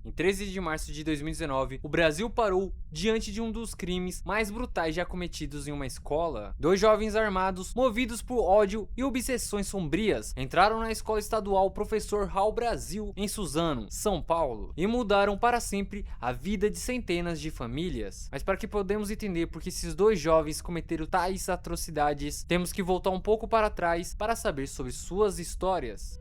Em 13 de março de 2019, o Brasil parou diante de um dos crimes mais brutais já cometidos em uma escola. Dois jovens armados, movidos por ódio e obsessões sombrias, entraram na escola estadual Professor Raul Brasil, em Suzano, São Paulo, e mudaram para sempre a vida de centenas de famílias. Mas para que podemos entender por que esses dois jovens cometeram tais atrocidades, temos que voltar um pouco para trás para saber sobre suas histórias.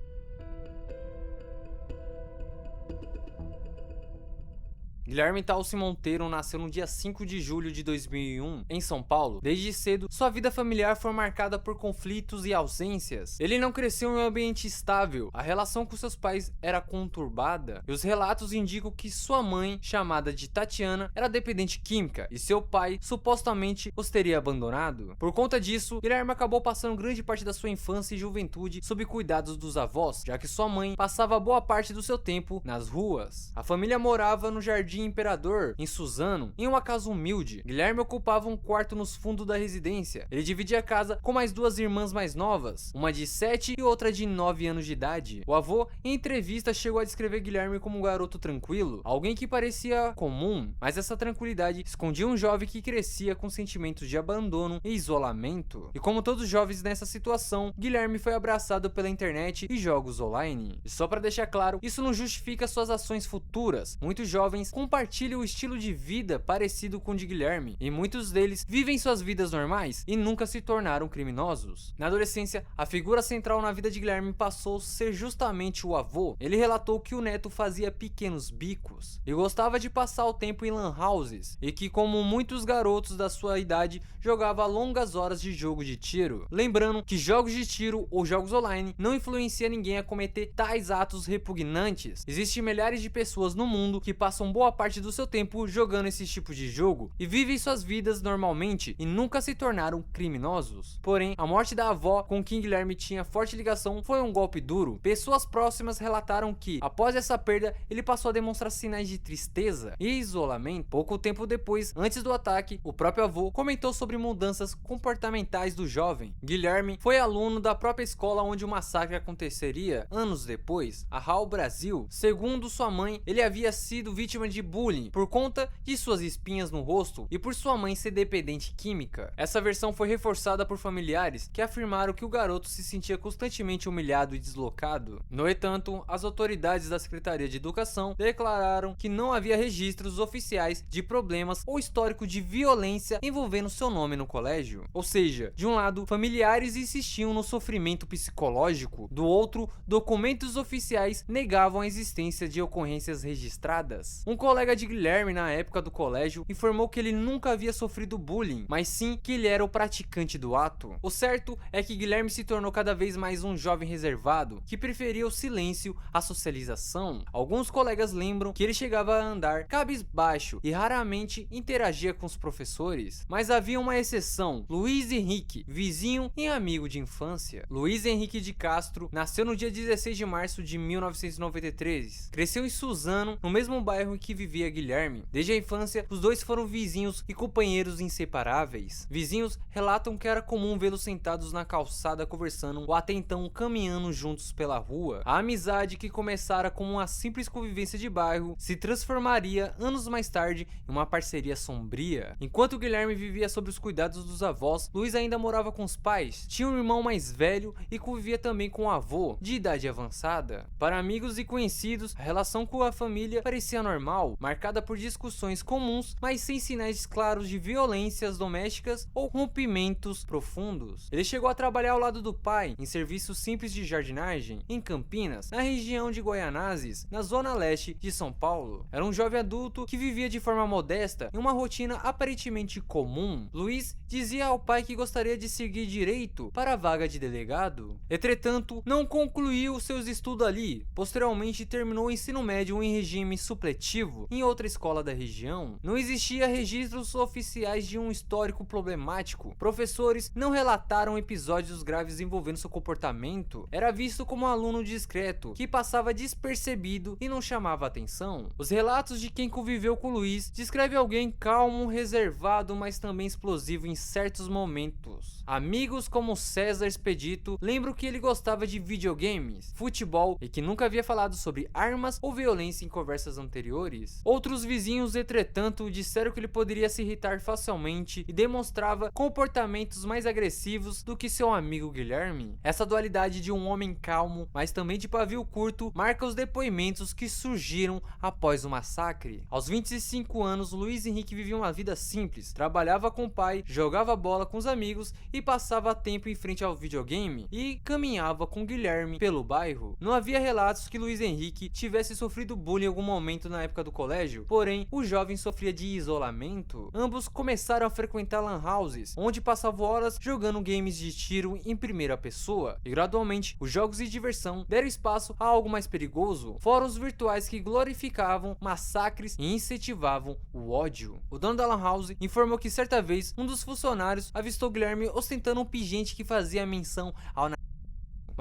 Guilherme Talci Monteiro nasceu no dia 5 de julho de 2001, em São Paulo. Desde cedo, sua vida familiar foi marcada por conflitos e ausências. Ele não cresceu em um ambiente estável, a relação com seus pais era conturbada, e os relatos indicam que sua mãe, chamada de Tatiana, era dependente química, e seu pai, supostamente, os teria abandonado. Por conta disso, Guilherme acabou passando grande parte da sua infância e juventude sob cuidados dos avós, já que sua mãe passava boa parte do seu tempo nas ruas. A família morava no Jardim Imperador, em Suzano, em uma casa humilde. Guilherme ocupava um quarto nos fundos da residência. Ele dividia a casa com mais duas irmãs mais novas, uma de 7 e outra de 9 anos de idade. O avô, em entrevista, chegou a descrever Guilherme como um garoto tranquilo, alguém que parecia comum, mas essa tranquilidade escondia um jovem que crescia com sentimentos de abandono e isolamento. E como todos os jovens nessa situação, Guilherme foi abraçado pela internet e jogos online. E só para deixar claro, isso não justifica suas ações futuras. Muitos jovens compartilham o estilo de vida parecido com o de Guilherme, e muitos deles vivem suas vidas normais e nunca se tornaram criminosos. Na adolescência, a figura central na vida de Guilherme passou a ser justamente o avô. Ele relatou que o neto fazia pequenos bicos e gostava de passar o tempo em lan houses, e que, como muitos garotos da sua idade, jogava longas horas de jogo de tiro. Lembrando que jogos de tiro ou jogos online não influencia ninguém a cometer tais atos repugnantes. Existem milhares de pessoas no mundo que passam boa parte do seu tempo jogando esse tipo de jogo e vivem suas vidas normalmente e nunca se tornaram criminosos. Porém, a morte da avó, com quem Guilherme tinha forte ligação, foi um golpe duro. Pessoas próximas relataram que, após essa perda, ele passou a demonstrar sinais de tristeza e isolamento. Pouco tempo depois, antes do ataque, o próprio avô comentou sobre mudanças comportamentais do jovem. Guilherme foi aluno da própria escola onde o massacre aconteceria anos depois, a Raul Brasil. Segundo sua mãe, ele havia sido vítima de bullying por conta de suas espinhas no rosto e por sua mãe ser dependente química. Essa versão foi reforçada por familiares que afirmaram que o garoto se sentia constantemente humilhado e deslocado. No entanto, as autoridades da Secretaria de Educação declararam que não havia registros oficiais de problemas ou histórico de violência envolvendo seu nome no colégio. Ou seja, de um lado, familiares insistiam no sofrimento psicológico, do outro, documentos oficiais negavam a existência de ocorrências registradas. Um colega de Guilherme na época do colégio informou que ele nunca havia sofrido bullying, mas sim que ele era o praticante do ato. O certo é que Guilherme se tornou cada vez mais um jovem reservado, que preferia o silêncio à socialização. Alguns colegas lembram que ele chegava a andar cabisbaixo e raramente interagia com os professores. Mas havia uma exceção, Luiz Henrique, vizinho e amigo de infância. Luiz Henrique de Castro nasceu no dia 16 de março de 1993. Cresceu em Suzano, no mesmo bairro em que vivia Guilherme. Desde a infância, os dois foram vizinhos e companheiros inseparáveis. Vizinhos relatam que era comum vê-los sentados na calçada conversando ou até então caminhando juntos pela rua. A amizade, que começara como uma simples convivência de bairro, se transformaria anos mais tarde em uma parceria sombria. Enquanto Guilherme vivia sob os cuidados dos avós, Luiz ainda morava com os pais, tinha um irmão mais velho e convivia também com o avô, de idade avançada. Para amigos e conhecidos, a relação com a família parecia normal, marcada por discussões comuns, mas sem sinais claros de violências domésticas ou rompimentos profundos. Ele chegou a trabalhar ao lado do pai, em serviços simples de jardinagem, em Campinas, na região de Guaianazes, na zona leste de São Paulo. Era um jovem adulto que vivia de forma modesta, em uma rotina aparentemente comum. Luiz dizia ao pai que gostaria de seguir direito para a vaga de delegado. Entretanto, não concluiu seus estudos ali. Posteriormente, terminou o ensino médio em regime supletivo. alvo em outra escola da região. Não existia registros oficiais de um histórico problemático. Professores não relataram episódios graves envolvendo seu comportamento. Era visto como um aluno discreto, que passava despercebido e não chamava atenção. Os relatos de quem conviveu com Luiz descreve alguém calmo, reservado, mas também explosivo em certos momentos. Amigos como César Expedito lembram que ele gostava de videogames, futebol e que nunca havia falado sobre armas ou violência em conversas anteriores. Outros vizinhos, entretanto, disseram que ele poderia se irritar facilmente e demonstrava comportamentos mais agressivos do que seu amigo Guilherme. Essa dualidade de um homem calmo, mas também de pavio curto, marca os depoimentos que surgiram após o massacre. Aos 25 anos, Luiz Henrique vivia uma vida simples, trabalhava com o pai, jogava bola com os amigos e passava tempo em frente ao videogame e caminhava com Guilherme pelo bairro. Não havia relatos que Luiz Henrique tivesse sofrido bullying em algum momento na época do colégio, porém o jovem sofria de isolamento. Ambos começaram a frequentar lan houses, onde passavam horas jogando games de tiro em primeira pessoa, e gradualmente os jogos de diversão deram espaço a algo mais perigoso, fóruns virtuais que glorificavam massacres e incentivavam o ódio. O dono da lan house informou que certa vez um dos funcionários avistou Guilherme ostentando um pingente que fazia menção ao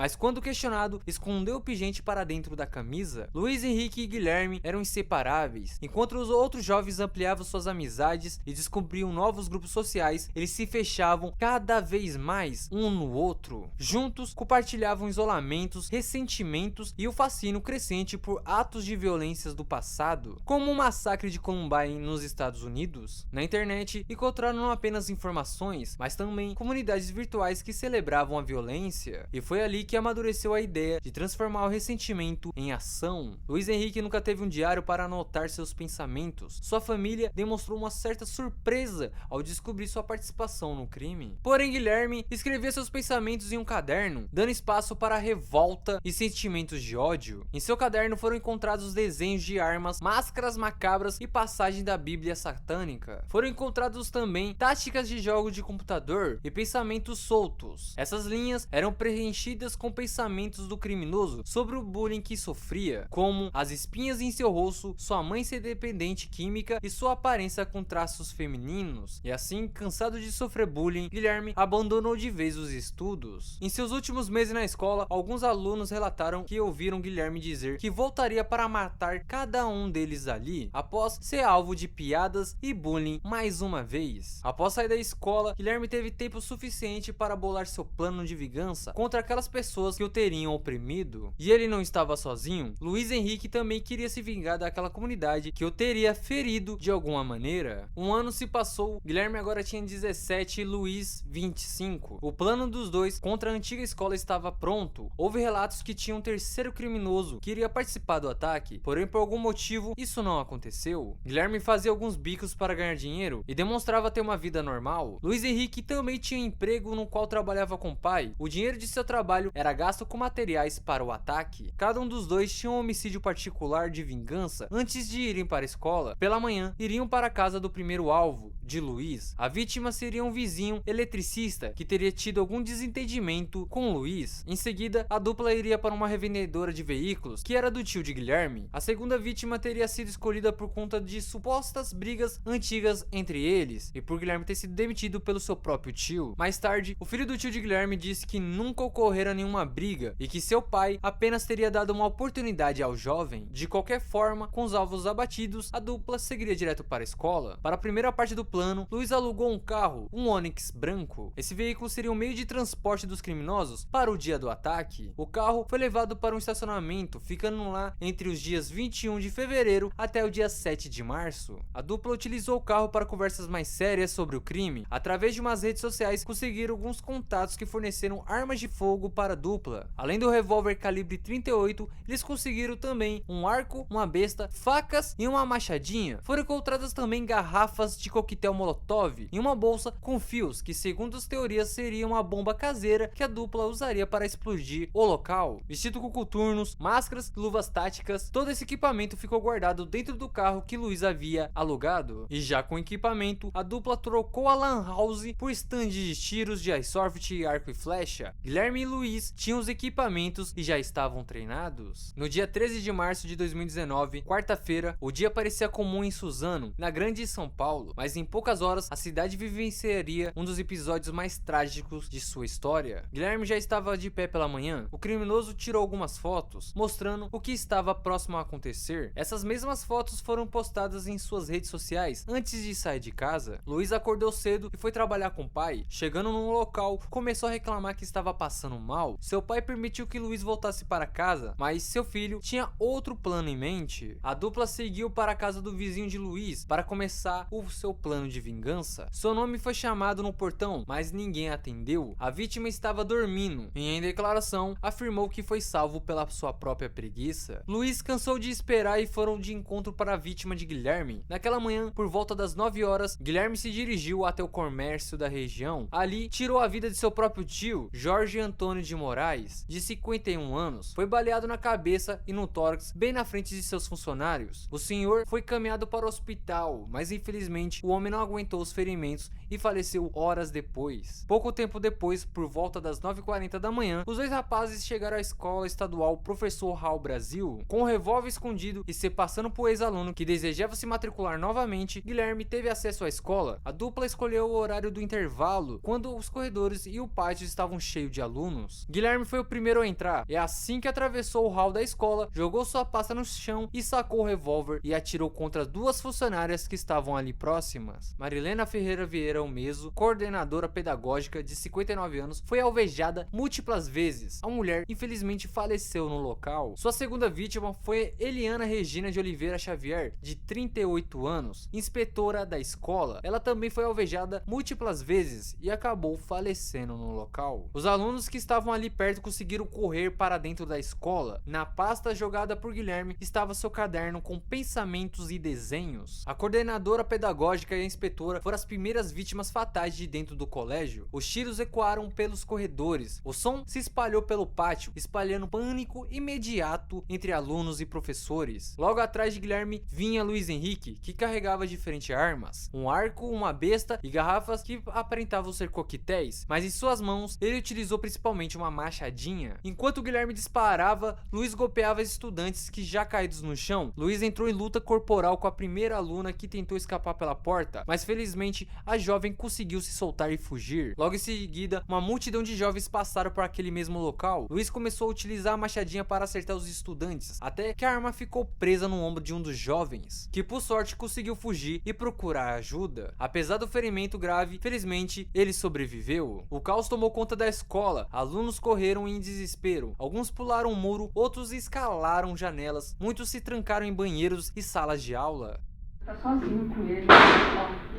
mas quando questionado, escondeu o pingente para dentro da camisa. Luiz Henrique e Guilherme eram inseparáveis. Enquanto os outros jovens ampliavam suas amizades e descobriam novos grupos sociais, eles se fechavam cada vez mais um no outro. Juntos, compartilhavam isolamentos, ressentimentos e o fascínio crescente por atos de violências do passado, como o massacre de Columbine nos Estados Unidos. Na internet, encontraram não apenas informações, mas também comunidades virtuais que celebravam a violência, e foi ali que amadureceu a ideia de transformar o ressentimento em ação. Luiz Henrique nunca teve um diário para anotar seus pensamentos. Sua família demonstrou uma certa surpresa ao descobrir sua participação no crime. Porém, Guilherme escrevia seus pensamentos em um caderno, dando espaço para revolta e sentimentos de ódio. Em seu caderno foram encontrados desenhos de armas, máscaras macabras e passagens da Bíblia satânica. Foram encontrados também táticas de jogos de computador e pensamentos soltos. Essas linhas eram preenchidas com pensamentos do criminoso sobre o bullying que sofria, como as espinhas em seu rosto, sua mãe ser dependente química e sua aparência com traços femininos. E assim, cansado de sofrer bullying, Guilherme abandonou de vez os estudos. Em seus últimos meses na escola, alguns alunos relataram que ouviram Guilherme dizer que voltaria para matar cada um deles ali, após ser alvo de piadas e bullying mais uma vez. Após sair da escola, Guilherme teve tempo suficiente para bolar seu plano de vingança contra aquelas pessoas que o teriam oprimido. E ele não estava sozinho. Luiz Henrique também queria se vingar daquela comunidade que o teria ferido de alguma maneira. Um ano se passou, Guilherme agora tinha 17 e Luiz 25. O plano dos dois contra a antiga escola estava pronto. Houve relatos que tinha um terceiro criminoso que iria participar do ataque, porém por algum motivo isso não aconteceu. Guilherme fazia alguns bicos para ganhar dinheiro e demonstrava ter uma vida normal. Luiz Henrique também tinha um emprego no qual trabalhava com o pai. O dinheiro de seu trabalho era gasto com materiais para o ataque. Cada um dos dois tinha um homicídio particular de vingança antes de irem para a escola. Pela manhã, iriam para a casa do primeiro alvo, de Luiz. A vítima seria um vizinho eletricista que teria tido algum desentendimento com Luiz. Em seguida, a dupla iria para uma revendedora de veículos, que era do tio de Guilherme. A segunda vítima teria sido escolhida por conta de supostas brigas antigas entre eles, e por Guilherme ter sido demitido pelo seu próprio tio. Mais tarde, o filho do tio de Guilherme disse que nunca ocorrera nenhuma briga e que seu pai apenas teria dado uma oportunidade ao jovem. De qualquer forma, com os alvos abatidos, a dupla seguiria direto para a escola. Para a primeira parte do plano, Luiz alugou um carro, um Onix branco. Esse veículo seria um meio de transporte dos criminosos para o dia do ataque. O carro foi levado para um estacionamento, ficando lá entre os dias 21 de fevereiro até o dia 7 de março. A dupla utilizou o carro para conversas mais sérias sobre o crime. Através de umas redes sociais, conseguiram alguns contatos que forneceram armas de fogo para a dupla. Além do revólver calibre 38, eles conseguiram também um arco, uma besta, facas e uma machadinha. Foram encontradas também garrafas de coquetel molotov e uma bolsa com fios que, segundo as teorias, seria uma bomba caseira que a dupla usaria para explodir o local. Vestido com coturnos, máscaras e luvas táticas, todo esse equipamento ficou guardado dentro do carro que Luiz havia alugado. E já com o equipamento, a dupla trocou a lan house por stand de tiros de airsoft e arco e flecha. Guilherme e Luiz Luiz tinha os equipamentos e já estavam treinados. No dia 13 de março de 2019, quarta-feira, o dia parecia comum em Suzano, na grande São Paulo, mas em poucas horas a cidade vivenciaria um dos episódios mais trágicos de sua história. Guilherme já estava de pé pela manhã. O criminoso tirou algumas fotos, mostrando o que estava próximo a acontecer. Essas mesmas fotos foram postadas em suas redes sociais antes de sair de casa. Luiz acordou cedo e foi trabalhar com o pai. Chegando no local, começou a reclamar que estava passando mal. Seu pai permitiu que Luiz voltasse para casa, mas seu filho tinha outro plano em mente. A dupla seguiu para a casa do vizinho de Luiz para começar o seu plano de vingança. Seu nome foi chamado no portão, mas ninguém atendeu. A vítima estava dormindo e, em declaração, afirmou que foi salvo pela sua própria preguiça. Luiz cansou de esperar e foram de encontro para a vítima de Guilherme. Naquela manhã, por volta das 9 horas, Guilherme se dirigiu até o comércio da região. Ali, tirou a vida de seu próprio tio, Jorge Antônio de Moraes, de 51 anos. Foi baleado na cabeça e no tórax, bem na frente de seus funcionários. O senhor foi caminhado para o hospital, mas infelizmente o homem não aguentou os ferimentos e faleceu horas depois. Pouco tempo depois, por volta das 9h40 da manhã, os dois rapazes chegaram à escola estadual Professor Raul Brasil. Com um revólver escondido e se passando por ex-aluno que desejava se matricular novamente, Guilherme teve acesso à escola. A dupla escolheu o horário do intervalo, quando os corredores e o pátio estavam cheios de alunos. Guilherme foi o primeiro a entrar, e assim que atravessou o hall da escola, jogou sua pasta no chão e sacou o revólver e atirou contra duas funcionárias que estavam ali próximas. Marilena Ferreira Vieira Almeso, coordenadora pedagógica de 59 anos, foi alvejada múltiplas vezes. A mulher infelizmente faleceu no local. Sua segunda vítima foi Eliana Regina de Oliveira Xavier, de 38 anos, inspetora da escola. Ela também foi alvejada múltiplas vezes e acabou falecendo no local. Os alunos que estavam ali perto conseguiram correr para dentro da escola. Na pasta jogada por Guilherme estava seu caderno com pensamentos e desenhos. A coordenadora pedagógica e a inspetora foram as primeiras vítimas fatais de dentro do colégio. Os tiros ecoaram pelos corredores. O som se espalhou pelo pátio, espalhando pânico imediato entre alunos e professores. Logo atrás de Guilherme vinha Luiz Henrique, que carregava diferentes armas: um arco, uma besta e garrafas que aparentavam ser coquetéis, mas em suas mãos ele utilizou principalmente uma machadinha. Enquanto Guilherme disparava, Luiz golpeava estudantes que já caídos no chão. Luiz entrou em luta corporal com a primeira aluna que tentou escapar pela porta, mas felizmente a jovem conseguiu se soltar e fugir. Logo em seguida, uma multidão de jovens passaram por aquele mesmo local. Luiz começou a utilizar a machadinha para acertar os estudantes, até que a arma ficou presa no ombro de um dos jovens, que por sorte conseguiu fugir e procurar ajuda. Apesar do ferimento grave, felizmente ele sobreviveu. O caos tomou conta da escola. Alunos correram em desespero. Alguns pularam o muro, outros escalaram janelas, muitos se trancaram em banheiros e salas de aula. Tá sozinho com ele, ó.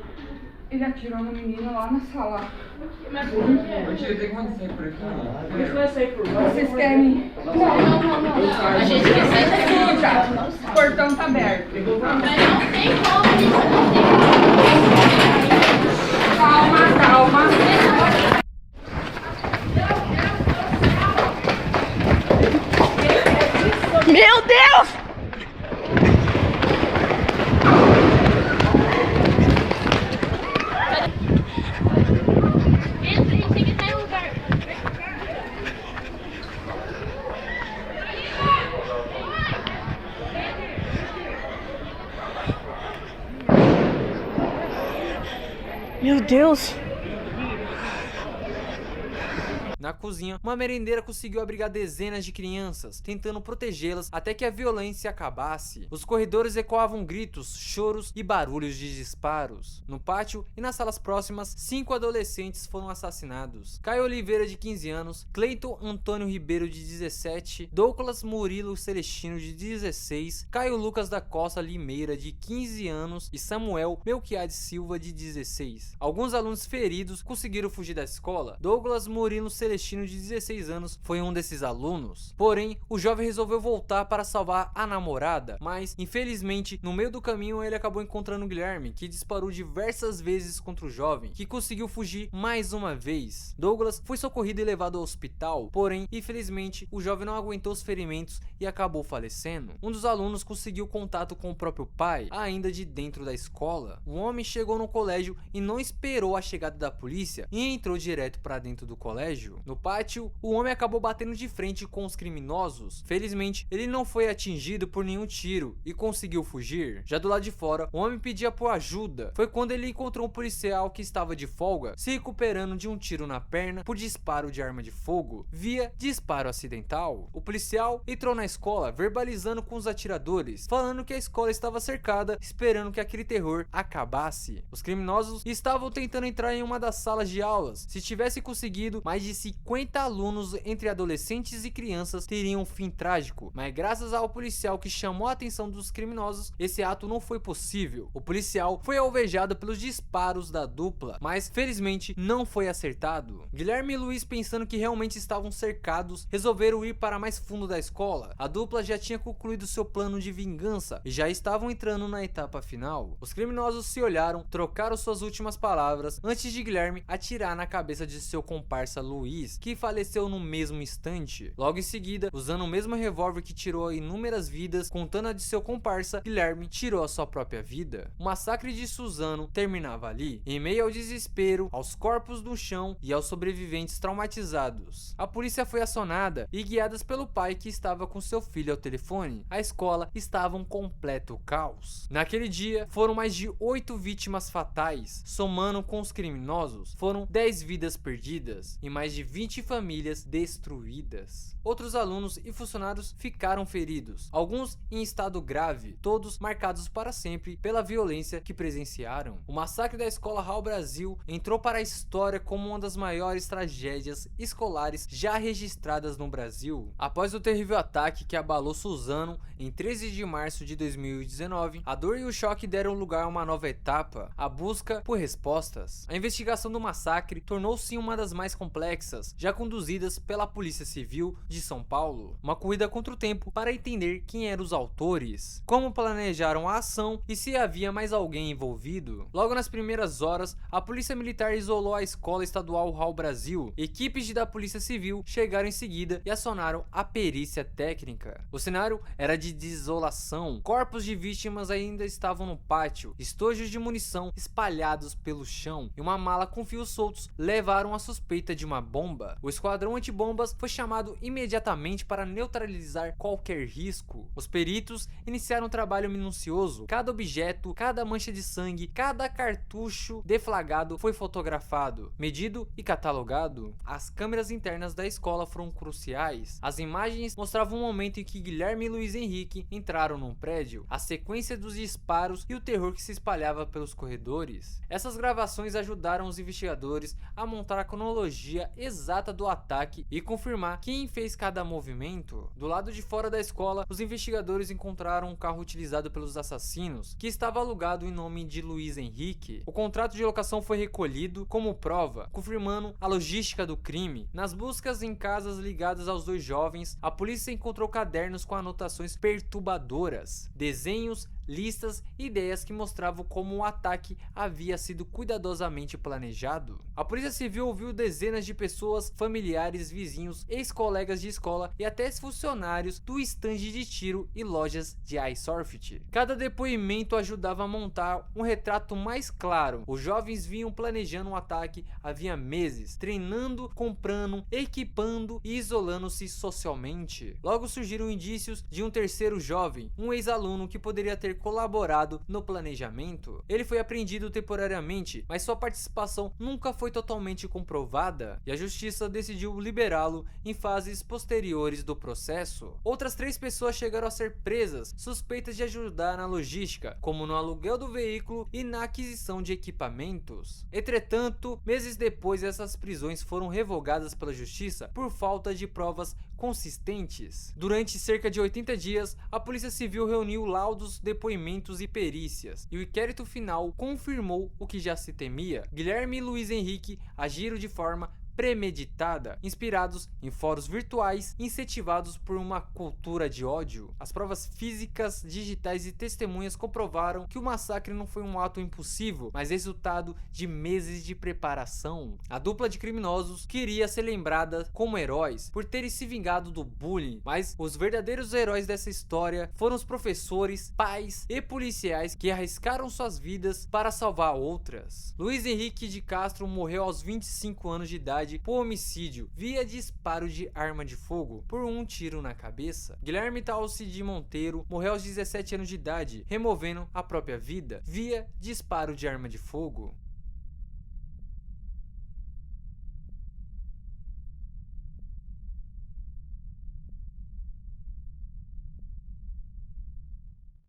Ele atirou no menino lá na sala. Mas o que tem que acontecer por aqui? Isso vai sair por lá. Vocês querem? Não. A gente quer sair daqui já. O portão tá aberto. Mas não tem como isso, não tem como. Calma, calma. Meu Deus! Meu Deus! Na cozinha, uma merendeira conseguiu abrigar dezenas de crianças, tentando protegê-las até que a violência acabasse. Os corredores ecoavam gritos, choros e barulhos de disparos. No pátio e nas salas próximas, 5 adolescentes foram assassinados: Caio Oliveira, de 15 anos, Cleiton Antônio Ribeiro, de 17, Douglas Murilo Celestino, de 16, Caio Lucas da Costa Limeira, de 15 anos e Samuel Melquiades Silva, de 16. Alguns alunos feridos conseguiram fugir da escola. Douglas Murilo Celestino, de 16 anos, foi um desses alunos. Porém, o jovem resolveu voltar para salvar a namorada, mas infelizmente no meio do caminho ele acabou encontrando Guilherme, que disparou diversas vezes contra o jovem, que conseguiu fugir mais uma vez. Douglas foi socorrido e levado ao hospital, porém infelizmente o jovem não aguentou os ferimentos e acabou falecendo. Um dos alunos conseguiu contato com o próprio pai, ainda de dentro da escola. O homem chegou no colégio e não esperou a chegada da polícia e entrou direto para dentro do colégio. No pátio, o homem acabou batendo de frente com os criminosos. Felizmente, ele não foi atingido por nenhum tiro e conseguiu fugir. Já do lado de fora, o homem pedia por ajuda. Foi quando ele encontrou um policial que estava de folga, se recuperando de um tiro na perna por disparo de arma de fogo, via disparo acidental. O policial entrou na escola verbalizando com os atiradores, falando que a escola estava cercada, esperando que aquele terror acabasse. Os criminosos estavam tentando entrar em uma das salas de aulas. Se tivesse conseguido, mais de 50 alunos entre adolescentes e crianças teriam um fim trágico, mas graças ao policial que chamou a atenção dos criminosos, esse ato não foi possível. O policial foi alvejado pelos disparos da dupla, mas felizmente não foi acertado. Guilherme e Luiz, pensando que realmente estavam cercados, resolveram ir para mais fundo da escola. A dupla já tinha concluído seu plano de vingança e já estavam entrando na etapa final. Os criminosos se olharam, trocaram suas últimas palavras antes de Guilherme atirar na cabeça de seu comparsa Luiz, que faleceu no mesmo instante. Logo em seguida, usando o mesmo revólver que tirou inúmeras vidas, contando a de seu comparsa, Guilherme tirou a sua própria vida. O massacre de Suzano terminava ali, em meio ao desespero, aos corpos no chão e aos sobreviventes traumatizados. A polícia foi acionada e, guiadas pelo pai que estava com seu filho ao telefone, a escola estava um completo caos. Naquele dia, foram mais de 8 vítimas fatais, somando com os criminosos, foram 10 vidas perdidas e mais de 20 famílias destruídas. Outros alunos e funcionários ficaram feridos, alguns em estado grave, todos marcados para sempre pela violência que presenciaram. O massacre da escola Hall Brasil entrou para a história como uma das maiores tragédias escolares já registradas no Brasil. Após o terrível ataque que abalou Suzano em 13 de março de 2019, a dor e o choque deram lugar a uma nova etapa, a busca por respostas. A investigação do massacre tornou-se uma das mais complexas, já conduzidas pela Polícia Civil de São Paulo. Uma corrida contra o tempo para entender quem eram os autores, como planejaram a ação e se havia mais alguém envolvido. Logo nas primeiras horas, a Polícia Militar isolou a Escola Estadual Hall Brasil. Equipes da Polícia Civil chegaram em seguida e acionaram a perícia técnica. O cenário era de desolação. Corpos de vítimas ainda estavam no pátio, estojos de munição espalhados pelo chão e uma mala com fios soltos levaram a suspeita de uma bomba. O esquadrão antibombas foi chamado imediatamente para neutralizar qualquer risco. Os peritos iniciaram um trabalho minucioso. Cada objeto, cada mancha de sangue, cada cartucho deflagrado foi fotografado, medido e catalogado. As câmeras internas da escola foram cruciais. As imagens mostravam o momento em que Guilherme e Luiz Henrique entraram num prédio, a sequência dos disparos e o terror que se espalhava pelos corredores. Essas gravações ajudaram os investigadores a montar a cronologia exata do ataque e confirmar quem fez cada movimento. Do lado de fora da escola, os investigadores encontraram um carro utilizado pelos assassinos, que estava alugado em nome de Luiz Henrique. O contrato de locação foi recolhido como prova, confirmando a logística do crime. Nas buscas em casas ligadas aos dois jovens, a polícia encontrou cadernos com anotações perturbadoras, desenhos, listas e ideias que mostravam como o ataque havia sido cuidadosamente planejado. A Polícia Civil ouviu dezenas de pessoas, familiares, vizinhos, ex-colegas de escola e até funcionários do estande de tiro e lojas de iSoft. Cada depoimento ajudava a montar um retrato mais claro. Os jovens vinham planejando um ataque havia meses, treinando, comprando, equipando e isolando-se socialmente. Logo surgiram indícios de um terceiro jovem, um ex-aluno que poderia ter colaborado no planejamento. Ele foi apreendido temporariamente, mas sua participação nunca foi totalmente comprovada e a justiça decidiu liberá-lo em fases posteriores do processo. Outras 3 pessoas chegaram a ser presas, suspeitas de ajudar na logística, como no aluguel do veículo e na aquisição de equipamentos. Entretanto, meses depois, essas prisões foram revogadas pela justiça por falta de provas consistentes. Durante cerca de 80 dias, a Polícia Civil reuniu laudos, depoimentos e perícias, e o inquérito final confirmou o que já se temia. Guilherme e Luiz Henrique agiram de forma premeditada, inspirados em fóruns virtuais, incentivados por uma cultura de ódio. As provas físicas, digitais e testemunhas comprovaram que o massacre não foi um ato impulsivo, mas resultado de meses de preparação. A dupla de criminosos queria ser lembrada como heróis por terem se vingado do bullying, mas os verdadeiros heróis dessa história foram os professores, pais e policiais que arriscaram suas vidas para salvar outras. Luiz Henrique de Castro morreu aos 25 anos de idade idade por homicídio via disparo de arma de fogo por um tiro na cabeça. Guilherme Talci de Monteiro morreu aos 17 anos de idade, removendo a própria vida via disparo de arma de fogo.